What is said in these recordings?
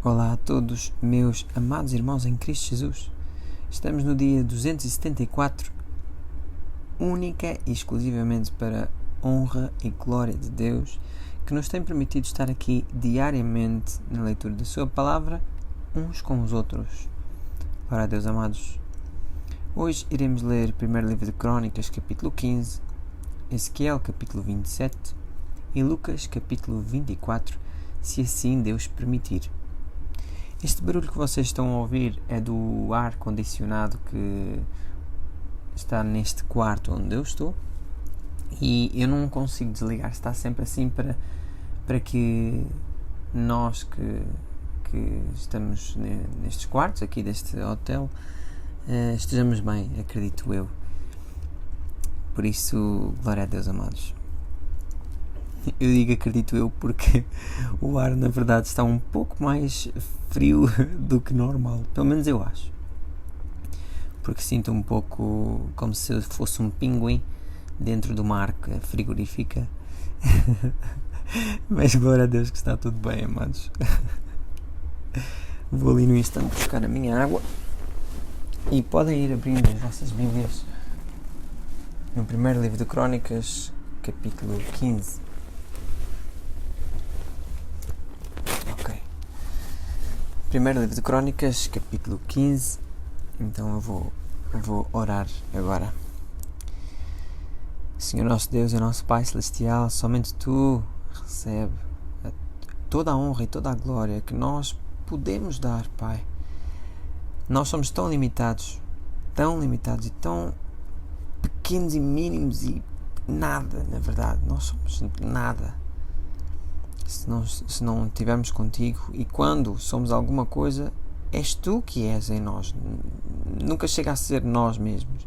Olá a todos, meus amados irmãos em Cristo Jesus. Estamos no dia 274, única e exclusivamente para honra e glória de Deus, que nos tem permitido estar aqui diariamente na leitura da sua palavra, uns com os outros. Ora, Deus amados, hoje iremos ler o primeiro livro de Crônicas, capítulo 15, Ezequiel, capítulo 27 e Lucas, capítulo 24, se assim Deus permitir. Este barulho que vocês estão a ouvir é do ar condicionado que está neste quarto onde eu estou e eu não consigo desligar, está sempre assim para que nós que estamos nestes quartos aqui deste hotel estejamos bem, acredito eu. Por isso, glória a Deus, amados. Eu digo acredito eu porque o ar na verdade está um pouco mais frio do que normal, pelo menos eu acho, porque sinto um pouco como se fosse um pinguim dentro de uma arca frigorífica. Mas glória a Deus que está tudo bem, amados. Vou ali no instante buscar a minha água e podem ir abrindo as vossas Bíblias no primeiro livro de Crônicas, capítulo 15. Primeiro livro de Crônicas, capítulo 15. Então eu vou orar agora. Senhor nosso Deus e nosso Pai Celestial, somente Tu recebe toda a honra e toda a glória que nós podemos dar, Pai. Nós somos tão limitados e tão pequenos e mínimos e nada, na verdade. Nós somos nada se não estivermos contigo, e quando somos alguma coisa, és Tu que és em nós, nunca chega a ser nós mesmos.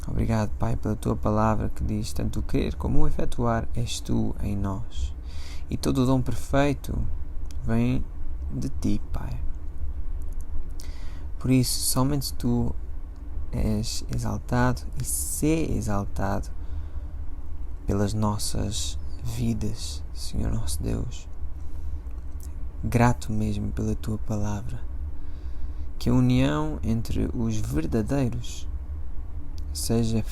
Obrigado, Pai, pela Tua palavra que diz tanto o querer como o efetuar és Tu em nós, e todo o dom perfeito vem de Ti, Pai. Por isso, somente Tu és exaltado e ser exaltado pelas nossas vidas, Senhor nosso Deus. Grato mesmo pela Tua palavra, que a união entre os verdadeiros seja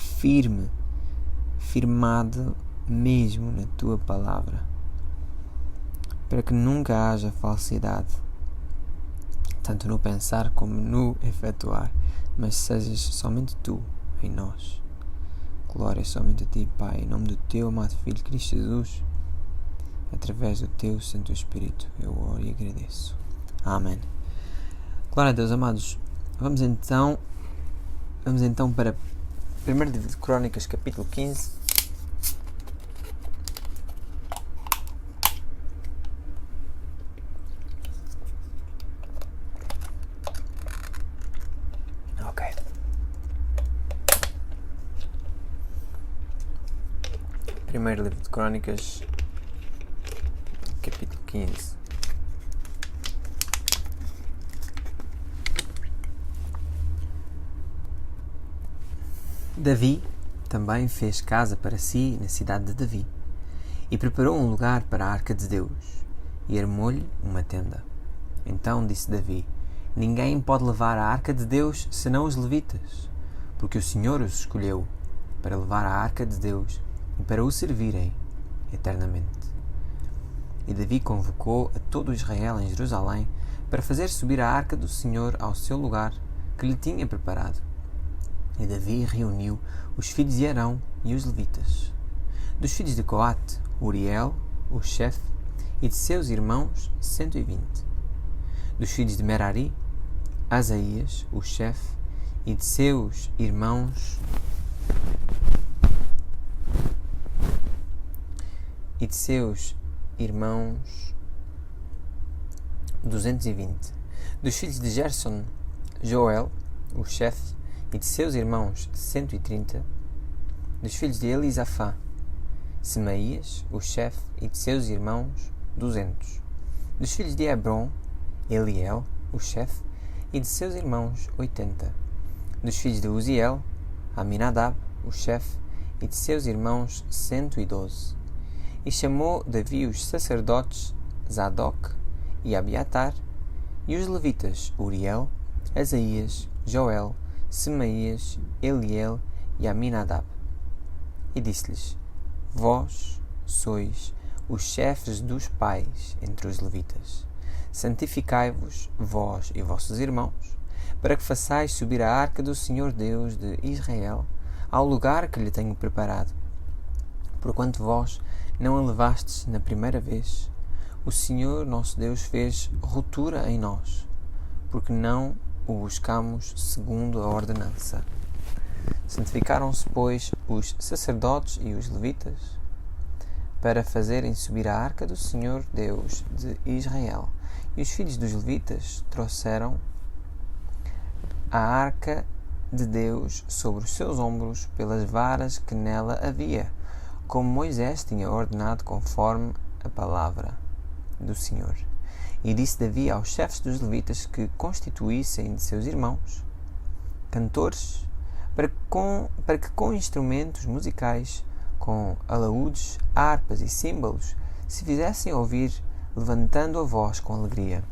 firmado mesmo na Tua palavra, para que nunca haja falsidade, tanto no pensar como no efetuar, mas sejas somente Tu em nós. Glória somente a Ti, Pai, em nome do Teu amado Filho Cristo Jesus, através do Teu Santo Espírito, eu oro e agradeço. Amém. Glória a Deus, amados. Vamos então para 1 livro de Crônicas, capítulo 15. Ok. Primeiro livro de Crônicas, capítulo 15. Davi também fez casa para si na cidade de Davi, e preparou um lugar para a arca de Deus, e armou-lhe uma tenda. Então disse Davi: ninguém pode levar a arca de Deus senão os levitas, porque o Senhor os escolheu para levar a arca de Deus e para o servirem eternamente. E Davi convocou a todo Israel em Jerusalém para fazer subir a arca do Senhor ao seu lugar que lhe tinha preparado. E Davi reuniu os filhos de Arão e os levitas. Dos filhos de Coate, Uriel, o chefe, e de seus irmãos 120. Dos filhos de Merari, Asaías, o chefe, e de seus irmãos 220. Dos filhos de Gerson, Joel, o chefe, e de seus irmãos 130. Dos filhos de Elisafá, Semaías, o chefe, e de seus irmãos 200. Dos filhos de Hebron, Eliel, o chefe, e de seus irmãos 80. Dos filhos de Uziel, Aminadab, o chefe, e de seus irmãos 112. E chamou Davi os sacerdotes Zadok e Abiatar, e os levitas Uriel, Asaías, Joel, Semaías, Eliel e Aminadab. E disse-lhes: Vós sois os chefes dos pais entre os levitas. Santificai-vos, vós e vossos irmãos, para que façais subir a arca do Senhor Deus de Israel ao lugar que lhe tenho preparado. Porquanto vós não a levastes na primeira vez, o Senhor nosso Deus fez ruptura em nós, porque não o buscamos segundo a ordenança. Santificaram-se, pois, os sacerdotes e os levitas, para fazerem subir a arca do Senhor Deus de Israel. E os filhos dos levitas trouxeram a arca de Deus sobre os seus ombros pelas varas que nela havia, como Moisés tinha ordenado conforme a palavra do Senhor. E disse Davi aos chefes dos levitas que constituíssem de seus irmãos cantores, para que com instrumentos musicais, com alaúdes, harpas e símbolos, se fizessem ouvir, levantando a voz com alegria.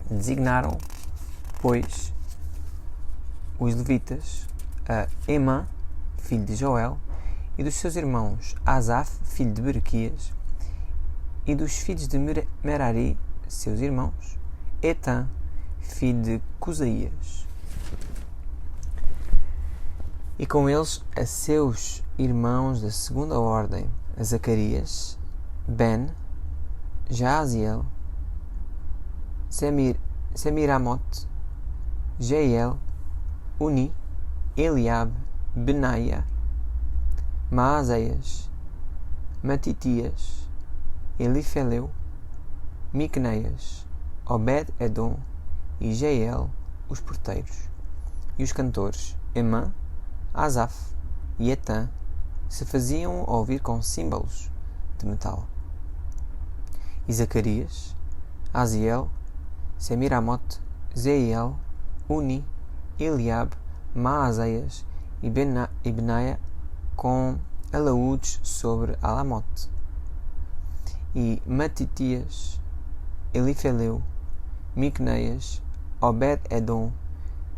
Designaram, pois, os levitas a Emã, filho de Joel, e dos seus irmãos Asaf, filho de Berequias, e dos filhos de Merari, seus irmãos, Etã, filho de Cusaías. E com eles a seus irmãos da segunda ordem, a Zacarias, Ben, Jaaziel, Semiramote, Jeiel, Uni, Eliabe, Benaia, Maazéias, Matitias, Elifeleu, Miquneias, Obed-Edom e Jeiel, os porteiros. E os cantores Emã, Asaf e Etã se faziam ouvir com símbolos de metal. E Zacarias, Aziel, Semiramote, Zeiel, Uni, Eliabe, Maazéias e Benaia com alaúdes sobre Alamote. E Matitias, Elifeleu, Miquneias, Obed-Edom,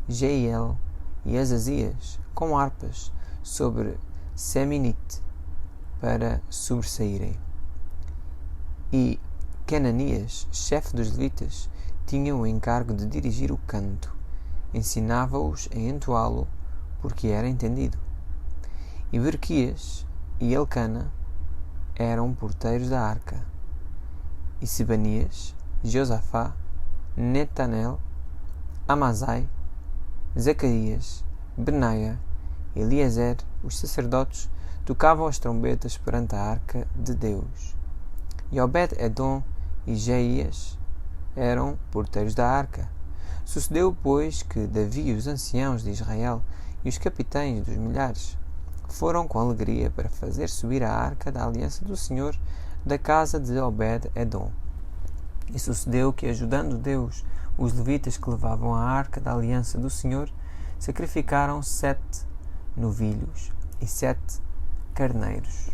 Jeiel e Azazias com harpas sobre Seminite para sobressaírem. E Cananias, chefe dos levitas, tinha o encargo de dirigir o canto. Ensinava-os a entoá-lo, porque era entendido. E Berequias e Elcana eram porteiros da arca. E Sebanias, Josafá, Netanel, Amazai, Zacarias, Benaia e Eliezer, os sacerdotes, tocavam as trombetas perante a arca de Deus. E Obed-Edom e Jeias eram porteiros da arca. Sucedeu, pois, que Davi e os anciãos de Israel e os capitães dos milhares foram com alegria para fazer subir a arca da aliança do Senhor da casa de Obed-Edom. E sucedeu que, ajudando Deus, os levitas que levavam a arca da aliança do Senhor sacrificaram 7 novilhos e 7 carneiros.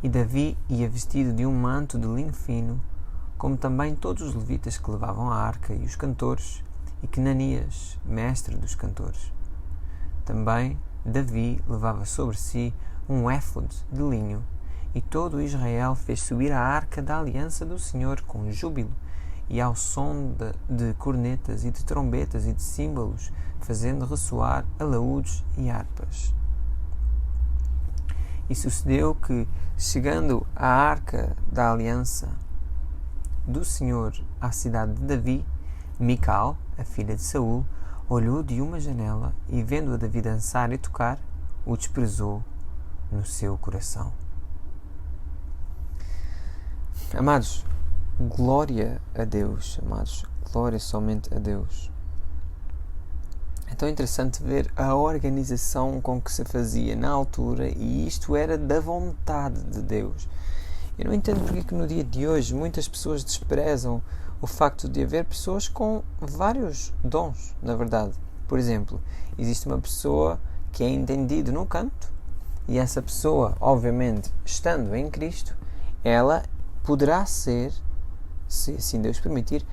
E Davi ia vestido de um manto de linho fino, como também todos os levitas que levavam a arca e os cantores, e Cananias, mestre dos cantores. Também Davi levava sobre si um éfode de linho, e todo Israel fez subir a arca da aliança do Senhor com júbilo, e ao som de cornetas e de trombetas e de símbolos, fazendo ressoar alaúdes e harpas. E sucedeu que, chegando a arca da aliança do Senhor à cidade de Davi, Mical, a filha de Saul, olhou de uma janela e, vendo a Davi dançar e tocar, o desprezou no seu coração. Amados, glória a Deus, amados, glória somente a Deus. É tão interessante ver a organização com que se fazia na altura, e isto era da vontade de Deus. Eu não entendo porque que no dia de hoje muitas pessoas desprezam o facto de haver pessoas com vários dons, na verdade. Por exemplo, existe uma pessoa que é entendida no canto, e essa pessoa, obviamente, estando em Cristo, ela poderá ser se assim Deus permitir,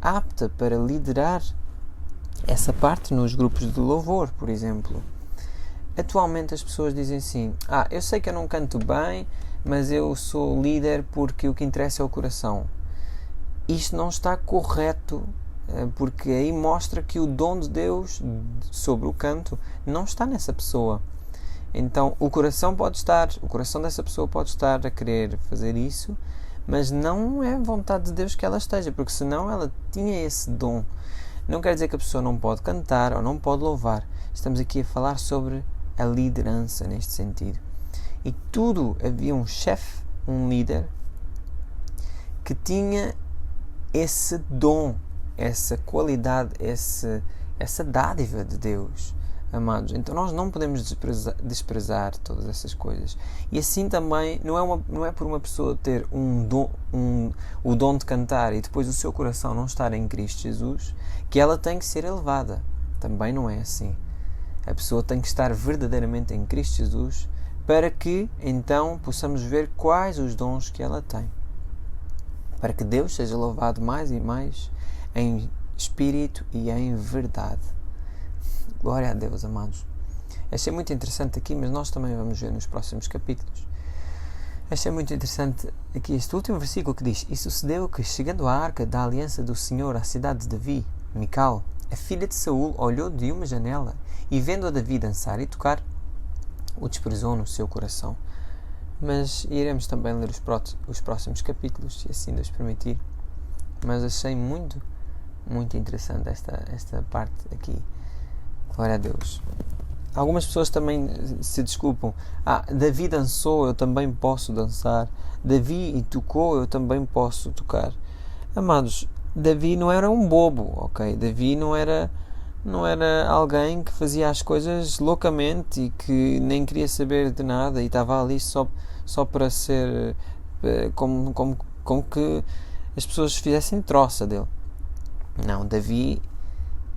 apta para liderar essa parte nos grupos de louvor, por exemplo. Atualmente as pessoas dizem assim: eu sei que eu não canto bem, mas eu sou líder porque o que interessa é o coração. Isto não está correto, porque aí mostra que o dom de Deus sobre o canto não está nessa pessoa. Então o coração dessa pessoa pode estar a querer fazer isso, mas não é vontade de Deus que ela esteja, porque senão ela tinha esse dom. Não quer dizer que a pessoa não pode cantar ou não pode louvar. Estamos aqui a falar sobre a liderança neste sentido. E havia um chefe, um líder, que tinha esse dom, essa qualidade, essa dádiva de Deus, amados. Então nós não podemos desprezar todas essas coisas. E assim também não é por uma pessoa ter o dom de cantar e depois o seu coração não estar em Cristo Jesus, que ela tem que ser elevada. Também não é assim. A pessoa tem que estar verdadeiramente em Cristo Jesus para que então possamos ver quais os dons que ela tem, para que Deus seja louvado mais e mais em espírito e em verdade. Glória a Deus, amados. Achei muito interessante aqui, mas nós também vamos ver nos próximos capítulos. Achei muito interessante aqui este último versículo que diz: E sucedeu que, chegando à arca da aliança do Senhor à cidade de Davi, Mical, a filha de Saul, olhou de uma janela e, vendo a Davi dançar e tocar, o desprezou no seu coração. Mas iremos também ler os próximos capítulos, se assim Deus permitir. Mas achei muito, muito interessante esta parte aqui. Glória a Deus. Algumas pessoas também se desculpam. Davi dançou, eu também posso dançar. Davi tocou, eu também posso tocar. Amados, Davi não era um bobo, ok? Davi não era alguém que fazia as coisas loucamente e que nem queria saber de nada e estava ali só para ser como que as pessoas fizessem troça dele. Não, Davi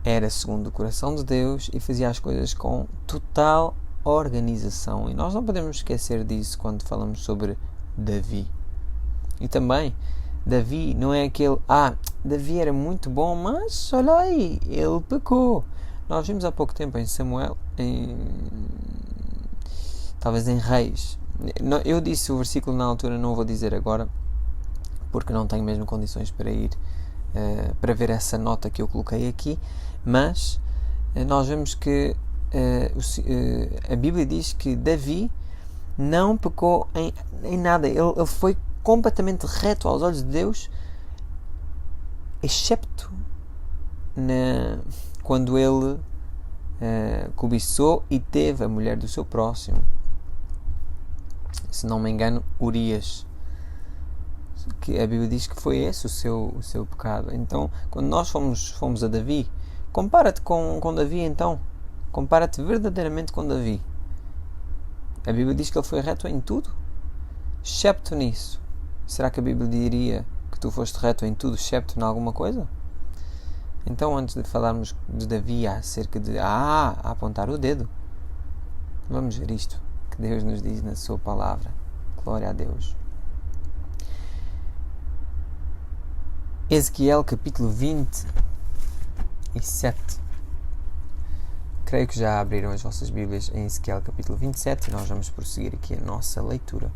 era segundo o coração de Deus e fazia as coisas com total organização. E nós não podemos esquecer disso quando falamos sobre Davi. E também, Davi não é aquele, Davi era muito bom, mas olha aí, ele pecou. Nós vimos há pouco tempo em Samuel, talvez em Reis. Eu disse o versículo na altura, não vou dizer agora, porque não tenho mesmo condições para ir para ver essa nota que eu coloquei aqui, mas nós vemos que a Bíblia diz que Davi não pecou em nada. Ele foi completamente reto aos olhos de Deus, excepto quando ele cobiçou e teve a mulher do seu próximo. Se não me engano, Urias, que a Bíblia diz que foi esse o seu pecado. Então, quando nós fomos a Davi, compara-te com Davi, então. Compara-te verdadeiramente com Davi. A Bíblia diz que ele foi reto em tudo, excepto nisso. Será que a Bíblia diria que tu foste reto em tudo, excepto em alguma coisa? Então, antes de falarmos de Davi acerca de apontar o dedo, vamos ver isto que Deus nos diz na sua palavra. Glória a Deus. Ezequiel capítulo 27. Creio que já abriram as vossas Bíblias em Ezequiel capítulo 27 e nós vamos prosseguir aqui a nossa leitura.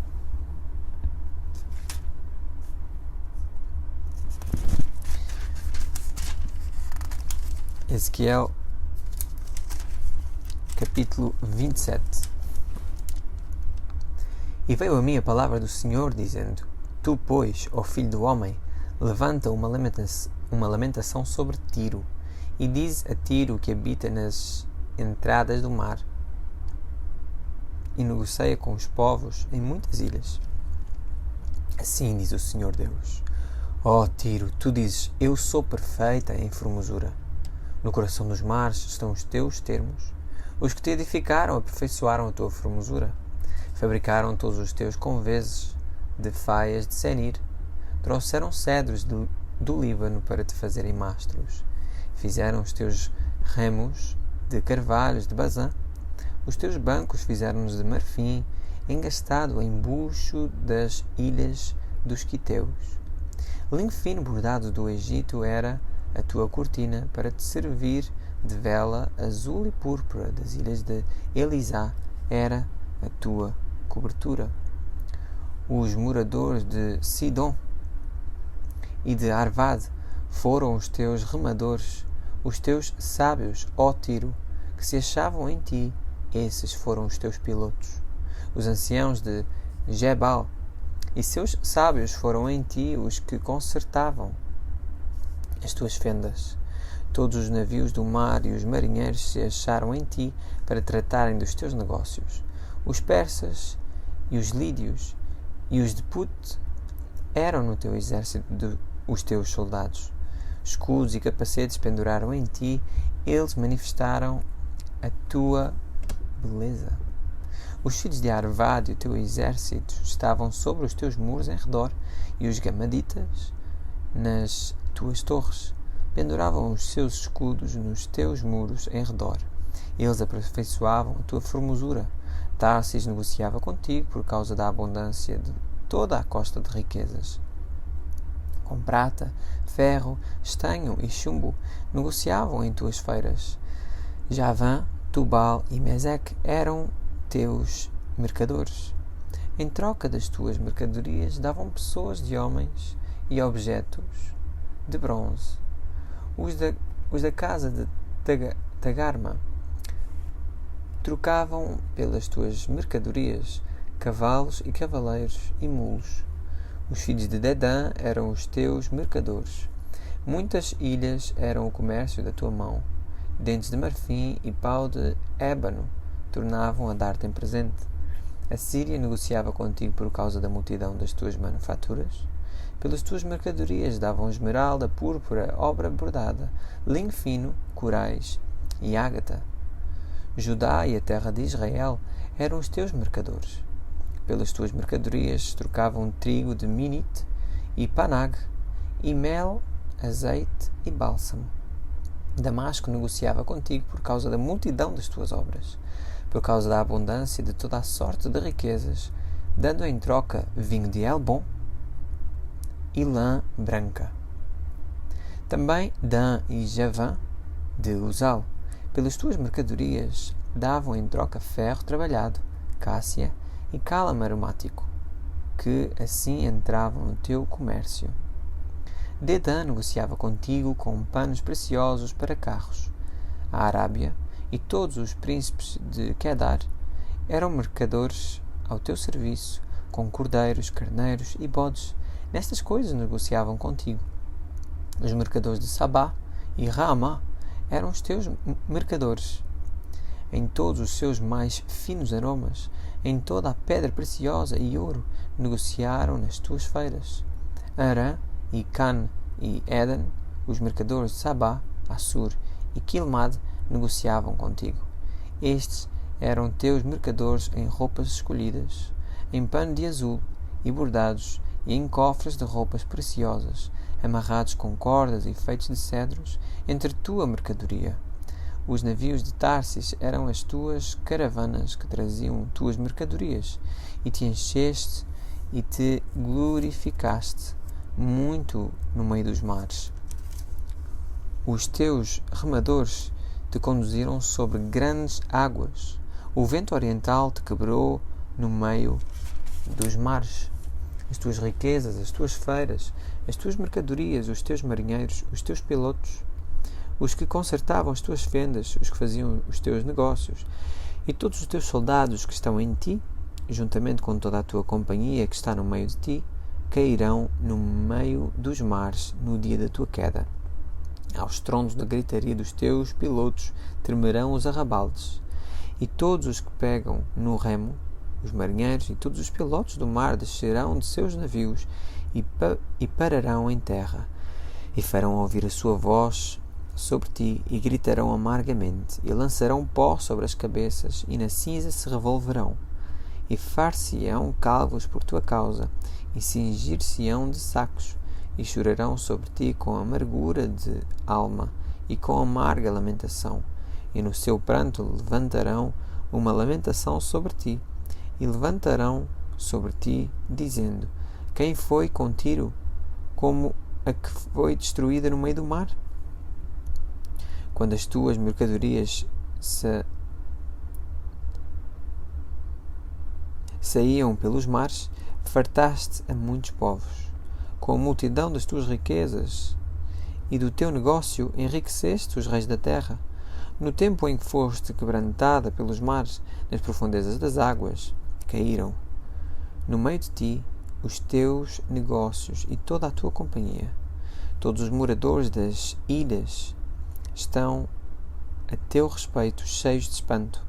Ezequiel capítulo 27. E veio a mim a palavra do Senhor, dizendo: Tu, pois, ó filho do homem, levanta uma lamentação sobre Tiro, e diz a Tiro, que habita nas entradas do mar, e negocia com os povos em muitas ilhas. Assim diz o Senhor Deus: Ó Tiro, tu dizes: Eu sou perfeita em formosura. No coração dos mares estão os teus termos. Os que te edificaram aperfeiçoaram a tua formosura. Fabricaram todos os teus convezes de faias de Senir. Trouxeram cedros do Líbano para te fazerem mastros. Fizeram os teus remos de carvalhos de Bazã. Os teus bancos fizeram-nos de marfim, engastado em bucho das ilhas dos quiteus. Linho fino bordado do Egito era a tua cortina para te servir de vela. Azul e púrpura das ilhas de Elisá era a tua cobertura. Os moradores de Sidom e de Arvad foram os teus remadores, os teus sábios, ó Tiro, que se achavam em ti, esses foram os teus pilotos. Os anciãos de Gebal e seus sábios foram em ti os que consertavam as tuas fendas. Todos os navios do mar e os marinheiros se acharam em ti para tratarem dos teus negócios. Os persas e os lídios e os de Put eram no teu exército os teus soldados. Escudos e capacetes penduraram em ti, eles manifestaram a tua beleza. Os filhos de Arvad e o teu exército estavam sobre os teus muros em redor, e os gamaditas nas tuas torres. Penduravam os seus escudos nos teus muros em redor. Eles aperfeiçoavam a tua formosura. Tarsis negociava contigo por causa da abundância de toda a costa de riquezas. Com prata, ferro, estanho e chumbo negociavam em tuas feiras. Javã, Tubal e Meseque eram teus mercadores. Em troca das tuas mercadorias davam pessoas de homens e objetos de bronze. Os da casa de Tagarma trocavam pelas tuas mercadorias cavalos e cavaleiros e mulos. Os filhos de Dedã eram os teus mercadores. Muitas ilhas eram o comércio da tua mão. Dentes de marfim e pau de ébano tornavam a dar-te em presente. A Síria negociava contigo por causa da multidão das tuas manufaturas. Pelas tuas mercadorias davam esmeralda, púrpura, obra bordada, linho fino, corais e ágata. Judá e a terra de Israel eram os teus mercadores. Pelas tuas mercadorias trocavam trigo de Minite e Panag, e mel, azeite e bálsamo. Damasco negociava contigo por causa da multidão das tuas obras, por causa da abundância de toda a sorte de riquezas, dando em troca vinho de Elbon e lã branca. Também Dan e Javã de Uzal, pelas tuas mercadorias, davam em troca ferro trabalhado, cássia e cálamo aromático, que assim entravam no teu comércio. Dedã negociava contigo com panos preciosos para carros. A Arábia e todos os príncipes de Kedar eram mercadores ao teu serviço, com cordeiros, carneiros e bodes. Nestas coisas negociavam contigo. Os mercadores de Sabá e Ramá eram os teus mercadores. Em todos os seus mais finos aromas, em toda a pedra preciosa e ouro, negociaram nas tuas feiras. Arã e Can e Éden, os mercadores de Sabá, Assur e Quilmad, negociavam contigo. Estes eram teus mercadores em roupas escolhidas, em pano de azul e bordados, e em cofres de roupas preciosas, amarrados com cordas e feitos de cedros, entre tua mercadoria. Os navios de Tarsis eram as tuas caravanas que traziam tuas mercadorias, e te encheste e te glorificaste muito no meio dos mares. Os teus remadores te conduziram sobre grandes águas. O vento oriental te quebrou no meio dos mares. As tuas riquezas, as tuas feiras, as tuas mercadorias, os teus marinheiros, os teus pilotos, os que consertavam as tuas fendas, os que faziam os teus negócios, e todos os teus soldados que estão em ti, juntamente com toda a tua companhia que está no meio de ti, cairão no meio dos mares no dia da tua queda. Aos estrondos da gritaria dos teus pilotos tremerão os arrabaldes, e todos os que pegam no remo, os marinheiros e todos os pilotos do mar descerão de seus navios e pararão em terra, e farão ouvir a sua voz sobre ti, e gritarão amargamente, e lançarão pó sobre as cabeças, e na cinza se revolverão, e far-se-ão calvos por tua causa, e cingir-se-ão de sacos, e chorarão sobre ti com amargura de alma, e com amarga lamentação, e no seu pranto levantarão uma lamentação sobre ti, e levantarão sobre ti, dizendo: Quem foi com Tiro, como a que foi destruída no meio do mar? Quando as tuas mercadorias saíam pelos mares, fartaste a muitos povos. Com a multidão das tuas riquezas e do teu negócio enriqueceste os reis da terra. No tempo em que foste quebrantada pelos mares, nas profundezas das águas, caíram no meio de ti os teus negócios e toda a tua companhia. Todos os moradores das ilhas estão a teu respeito cheios de espanto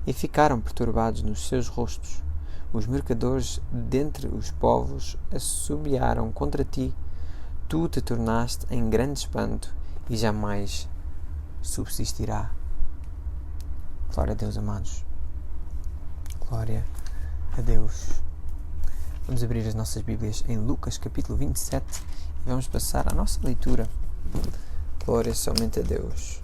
e ficaram perturbados nos seus rostos. Os mercadores dentre os povos assobiaram contra ti. Tu te tornaste em grande espanto e jamais subsistirá. Glória a Deus, amados. Glória a Deus. Vamos abrir as nossas Bíblias em Lucas capítulo 27 e vamos passar à nossa leitura. Glória somente a Deus.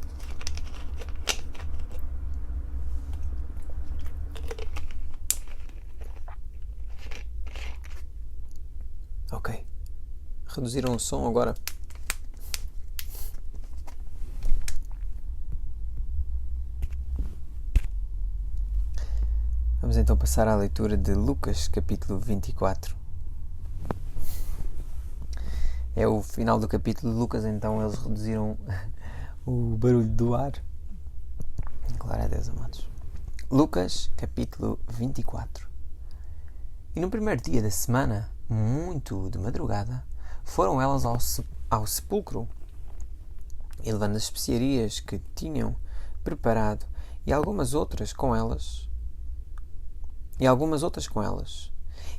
Ok. Reduziram o som agora. Vamos então passar à leitura de Lucas capítulo 24. É o final do capítulo de Lucas, então eles reduziram o barulho do ar. Glória a Deus, amados. Lucas capítulo 24. E no primeiro dia da semana, muito de madrugada, foram elas ao sepulcro, e levando as especiarias que tinham preparado e algumas outras com elas,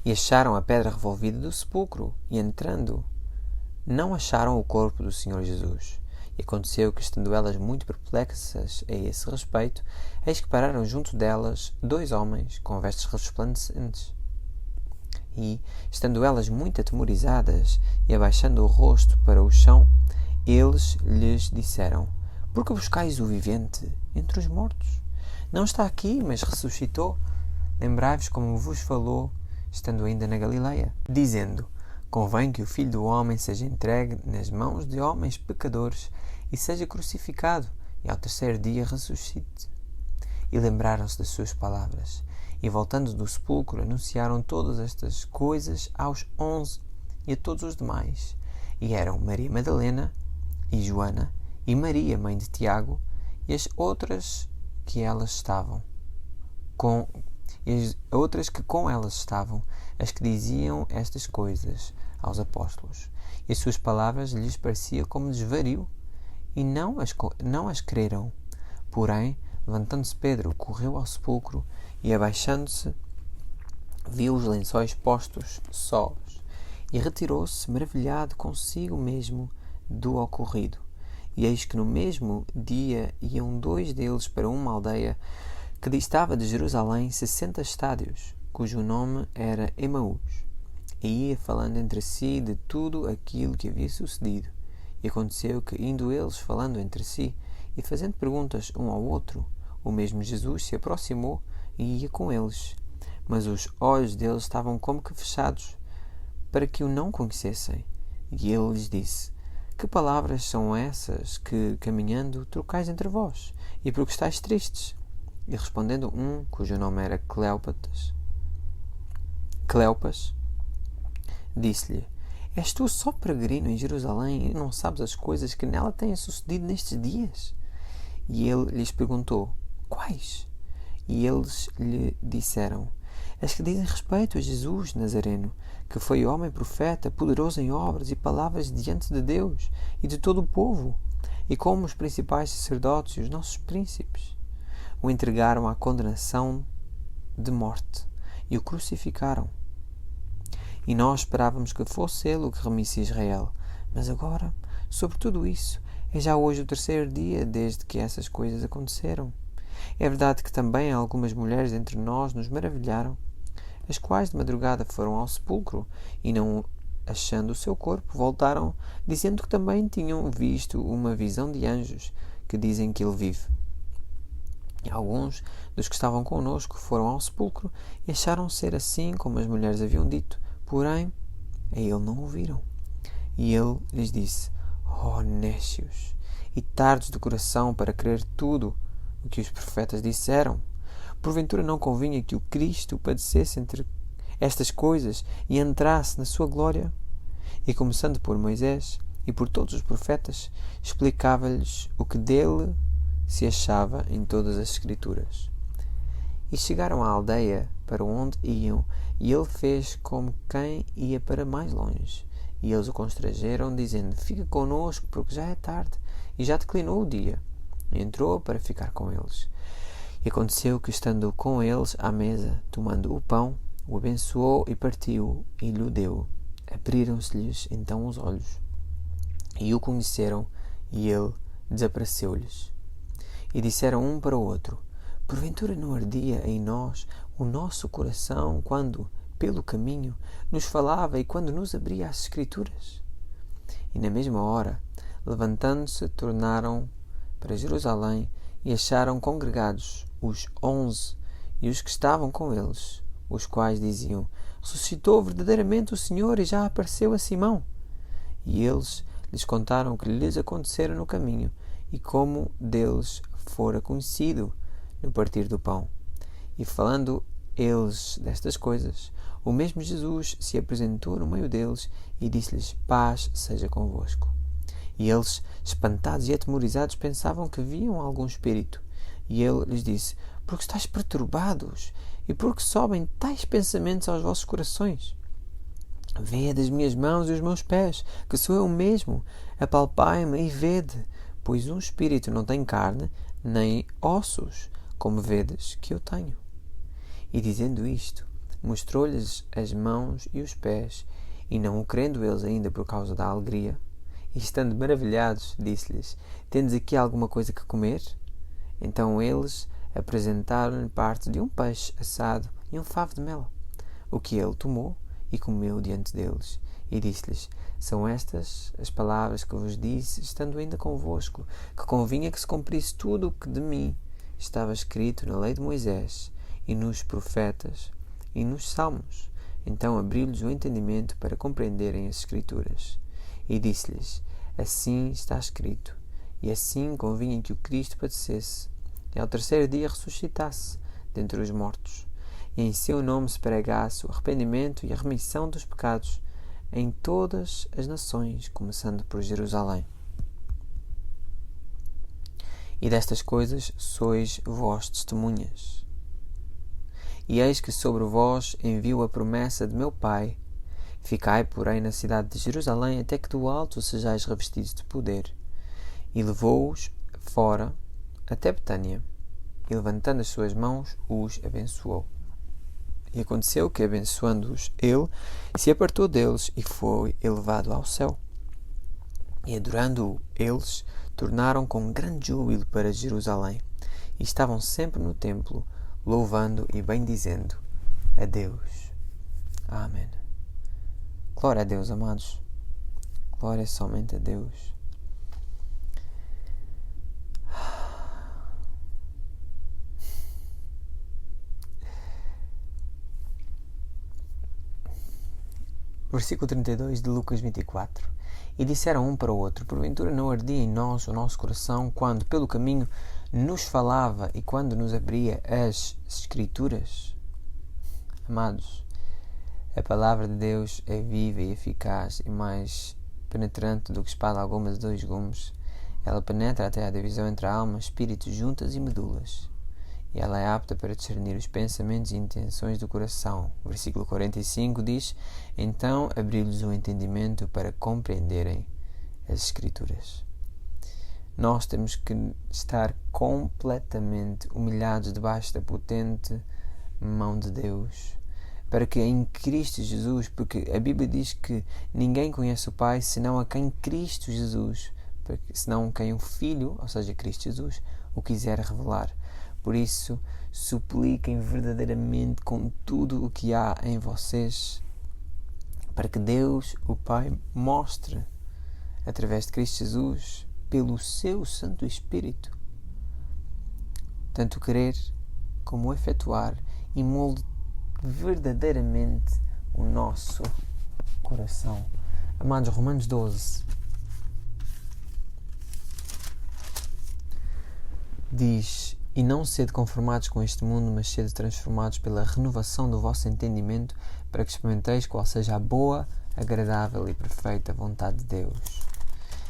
e acharam a pedra revolvida do sepulcro, e entrando, não acharam o corpo do Senhor Jesus. E aconteceu que, estando elas muito perplexas a esse respeito, eis que pararam junto delas 2 homens com vestes resplandecentes. E, estando elas muito atemorizadas e abaixando o rosto para o chão, eles lhes disseram: Por que buscais o vivente entre os mortos? Não está aqui, mas ressuscitou. Lembrai-vos como vos falou, estando ainda na Galileia, dizendo: Convém que o Filho do Homem seja entregue nas mãos de homens pecadores e seja crucificado, e ao terceiro dia ressuscite. E lembraram-se das suas palavras, e voltando do sepulcro anunciaram todas estas coisas aos 11 e a todos os demais. E eram Maria Madalena e Joana e Maria, mãe de Tiago, e as outras que com elas estavam, as que diziam estas coisas aos apóstolos. E as suas palavras lhes parecia como desvario, e não as creram. Porém, levantando-se Pedro, correu ao sepulcro, e abaixando-se, viu os lençóis postos sós, e retirou-se maravilhado consigo mesmo do ocorrido. E eis que no mesmo dia iam 2 deles para uma aldeia que distava de Jerusalém 60 estádios, cujo nome era Emaús, e ia falando entre si de tudo aquilo que havia sucedido. E aconteceu que, indo eles falando entre si e fazendo perguntas um ao outro, o mesmo Jesus se aproximou e ia com eles, mas os olhos deles estavam como que fechados, para que o não conhecessem. E ele lhes disse: Que palavras são essas que, caminhando, trocais entre vós, e por que estáis tristes? E respondendo um, cujo nome era Cleopas, disse-lhe: És tu só peregrino em Jerusalém e não sabes as coisas que nela têm sucedido nestes dias? E ele lhes perguntou: Quais? E eles lhe disseram: As que dizem respeito a Jesus Nazareno, que foi homem profeta, poderoso em obras e palavras diante de Deus e de todo o povo, e como os principais sacerdotes e os nossos príncipes o entregaram à condenação de morte e o crucificaram. E nós esperávamos que fosse ele o que remisse Israel. Mas agora, sobre tudo isso, é já hoje o 3º dia desde que essas coisas aconteceram. É verdade que também algumas mulheres entre nós nos maravilharam, as quais de madrugada foram ao sepulcro e, não achando o seu corpo, voltaram, dizendo que também tinham visto uma visão de anjos, que dizem que ele vive. E alguns dos que estavam connosco foram ao sepulcro e acharam ser assim como as mulheres haviam dito, porém a ele não o viram. E ele lhes disse: ó nécios e tardos de coração para crer tudo o que os profetas disseram. Porventura não convinha que o Cristo padecesse entre estas coisas e entrasse na sua glória? E começando por Moisés e por todos os profetas, explicava-lhes o que dele se achava em todas as Escrituras. E chegaram à aldeia para onde iam, e ele fez como quem ia para mais longe. E eles o constrangeram, dizendo: fica conosco, porque já é tarde, e já declinou o dia. E entrou para ficar com eles. E aconteceu que, estando com eles à mesa, tomando o pão, o abençoou e partiu, e lhe deu. Abriram-se-lhes então os olhos, e o conheceram, e ele desapareceu-lhes. E disseram um para o outro: porventura não ardia em nós o nosso coração quando, pelo caminho, nos falava e quando nos abria as Escrituras? E na mesma hora, levantando-se, tornaram para Jerusalém e acharam congregados os 11 e os que estavam com eles, os quais diziam: ressuscitou verdadeiramente o Senhor e já apareceu a Simão. E eles lhes contaram o que lhes acontecera no caminho e como deles fora conhecido no partir do pão. E falando eles destas coisas, o mesmo Jesus se apresentou no meio deles e disse-lhes: paz seja convosco. E eles, espantados e atemorizados, pensavam que viam algum espírito. E ele lhes disse: porque estáis perturbados, e porque sobem tais pensamentos aos vossos corações? Vede as minhas mãos e os meus pés, que sou eu mesmo. Apalpai-me e vede, pois um espírito não tem carne, nem ossos, como vedes que eu tenho. E dizendo isto, mostrou-lhes as mãos e os pés, e não o crendo eles ainda por causa da alegria, e estando maravilhados, disse-lhes: tendes aqui alguma coisa que comer? Então eles apresentaram-lhe parte de um peixe assado e um favo de mel, o que ele tomou e comeu diante deles, e disse-lhes: são estas as palavras que vos disse, estando ainda convosco, que convinha que se cumprisse tudo o que de mim estava escrito na lei de Moisés, e nos profetas, e nos salmos. Então abriu-lhes o entendimento para compreenderem as Escrituras. E disse-lhes: assim está escrito, e assim convinha que o Cristo padecesse, e ao terceiro dia ressuscitasse dentre os mortos, e em seu nome se pregasse o arrependimento e a remissão dos pecados em todas as nações, começando por Jerusalém. E destas coisas sois vós testemunhas. E eis que sobre vós envio a promessa de meu Pai. Ficai, porém, na cidade de Jerusalém, até que do alto sejais revestidos de poder. E levou-os fora até Betânia, e levantando as suas mãos, os abençoou. E aconteceu que, abençoando-os ele, se apartou deles e foi elevado ao céu. E adorando-o eles, tornaram com grande júbilo para Jerusalém, e estavam sempre no templo, louvando e bendizendo a Deus. Amém. Glória a Deus, amados. Glória somente a Deus. Versículo 32 de Lucas 24. E disseram um para o outro: porventura não ardia em nós o nosso coração quando pelo caminho nos falava e quando nos abria as Escrituras? Amados, a palavra de Deus é viva e eficaz e mais penetrante do que espada alguma de 2 gumes. Ela penetra até à divisão entre a alma, espírito, juntas e medulas. E ela é apta para discernir os pensamentos e intenções do coração. O versículo 45 diz: então abriu-lhes o entendimento para compreenderem as Escrituras. Nós temos que estar completamente humilhados debaixo da potente mão de Deus, para que em Cristo Jesus, porque a Bíblia diz que ninguém conhece o Pai senão a quem Cristo Jesus, senão quem o Filho, ou seja, Cristo Jesus, o quiser revelar. Por isso, supliquem verdadeiramente com tudo o que há em vocês, para que Deus, o Pai, mostre, através de Cristo Jesus, pelo seu Santo Espírito, tanto querer como efetuar, e molde verdadeiramente o nosso coração, Amados, Romanos 12 diz: e não sede conformados com este mundo, mas sede transformados pela renovação do vosso entendimento, para que experimenteis qual seja a boa, agradável e perfeita vontade de Deus.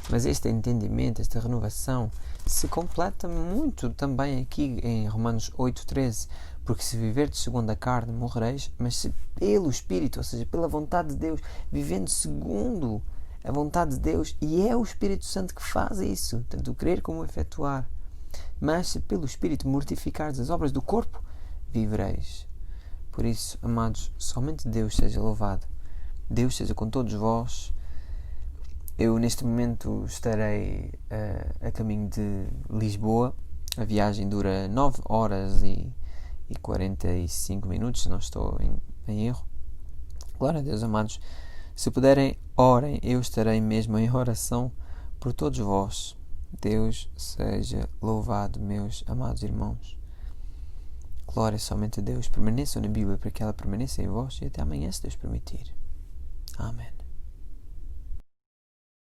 Mas este entendimento, esta renovação, se completa muito também aqui em Romanos 8,13, porque se viverdes segundo a carne, morrereis, mas se pelo Espírito, ou seja, pela vontade de Deus, vivendo segundo a vontade de Deus, e é o Espírito Santo que faz isso, tanto o querer como o efetuar, mas se pelo Espírito mortificardes as obras do corpo, vivereis. Por isso, amados, somente Deus seja louvado. Deus seja com todos vós. Eu neste momento estarei a caminho de Lisboa. A viagem dura 9 horas e 45 minutos, se não estou em erro. Glória a Deus, amados. Se puderem, orem. Eu estarei mesmo em oração por todos vós. Deus seja louvado, meus amados irmãos. Glória somente a Deus. Permaneçam na Bíblia para que ela permaneça em vós, e até amanhã, se Deus permitir. Amém.